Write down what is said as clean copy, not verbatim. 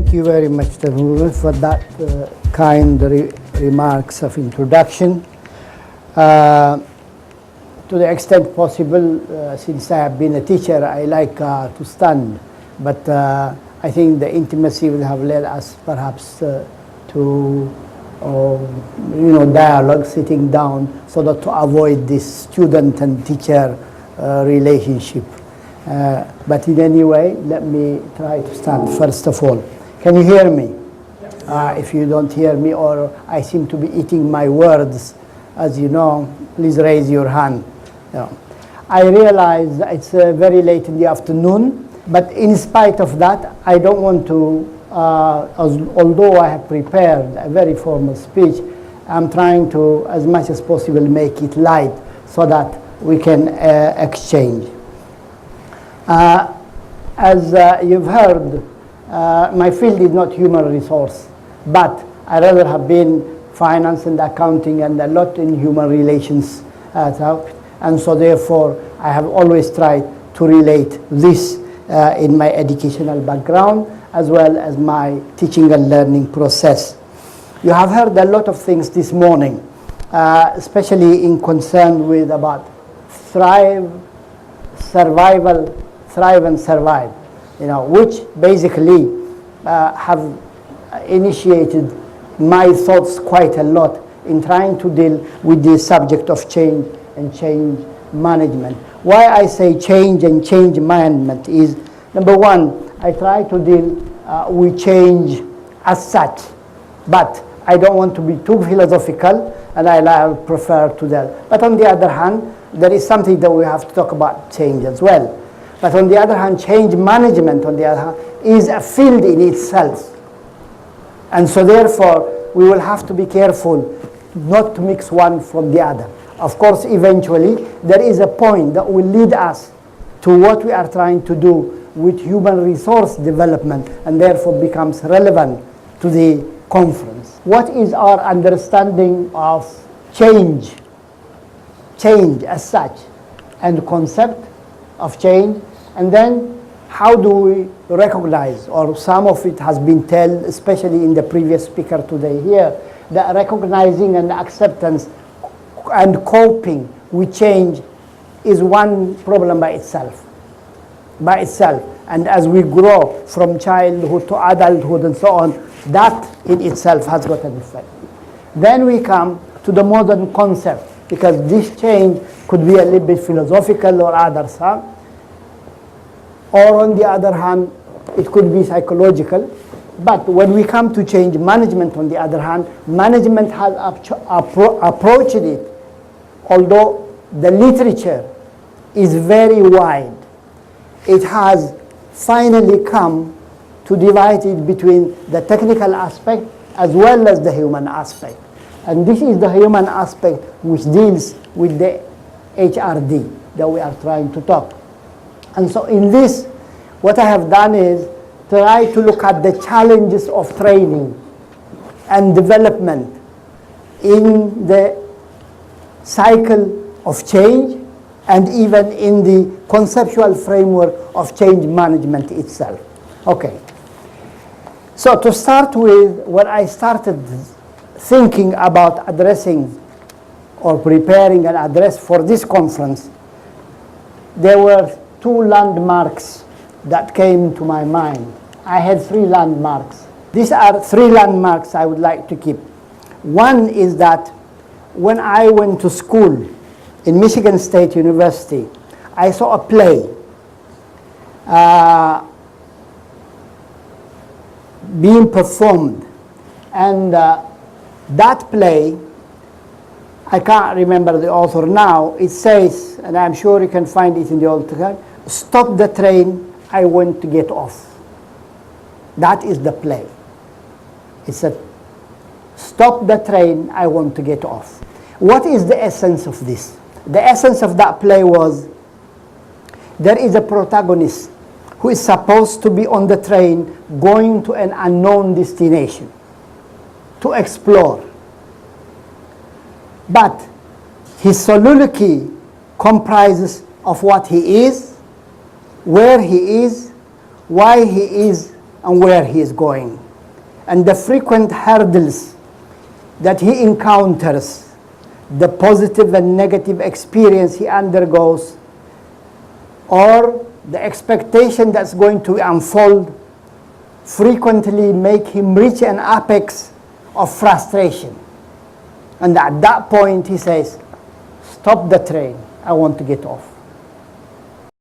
Thank you very much, Tanur, for that kind remarks of introduction. To the extent possible, since I have been a teacher, I like to stand, but I think the intimacy will have led us perhaps to dialogue, sitting down, so that to avoid this student and teacher relationship. But in any way, let me try to stand first of all. Can you hear me? Yes. If you don't hear me or I seem to be eating my words, as you know, please raise your hand. I realize it's very late in the afternoon, but in spite of that, I don't want to, although I have prepared a very formal speech, I'm trying to, as much as possible, make it light so that we can exchange. As you've heard, my field is not human resource, but I rather have been finance and accounting and a lot in human relations. And so therefore, I have always tried to relate this in my educational background as well as my teaching and learning process. You have heard a lot of things this morning, especially in concern with about thrive, survival, thrive and survive, which basically have initiated my thoughts quite a lot in trying to deal with the subject of change and change management. Why I say change and change management is, number one, I try to deal with change as such, but I don't want to be too philosophical, and I prefer to that. But on the other hand, there is something that we have to talk about change as well. But on the other hand, change management, on the other hand, is a field in itself. And so therefore, we will have to be careful not to mix one from the other. Of course, eventually, there is a point that will lead us to what we are trying to do with human resource development, and therefore becomes relevant to the conference. What is our understanding of change as such, and concept of change, and then how do we recognize, or some of it has been told, especially in the previous speaker today here, that recognizing and acceptance and coping with change is one problem by itself. And as we grow from childhood to adulthood and so on, that in itself has got an effect. Then we come to the modern concept, because this change could be a little bit philosophical or others, or on the other hand, it could be psychological. But when we come to change management, on the other hand, management has approached it, although the literature is very wide. It has finally come to divide it between the technical aspect as well as the human aspect. And this is the human aspect which deals with the HRD that we are trying to talk. And so in this, what I have done is try to look at the challenges of training and development in the cycle of change, and even in the conceptual framework of change management itself. Okay. So to start with, when I started thinking about addressing or preparing an address for this conference, there were two landmarks that came to my mind. I had three landmarks. These are three landmarks I would like to keep. One is that when I went to school in Michigan State University, I saw a play being performed, and that play, I can't remember the author now, it says, and I'm sure you can find it in the old time, "Stop the train, I want to get off." That is the play. It said, "Stop the train, I want to get off." What is the essence of this? The essence of that play was, there is a protagonist who is supposed to be on the train going to an unknown destination to explore. But his soliloquy comprises of what he is, where he is, why he is and where he is going. And the frequent hurdles that he encounters, the positive and negative experience he undergoes, or the expectation that's going to unfold, frequently make him reach an apex of frustration. And at that point he says, stop the train, I want to get off.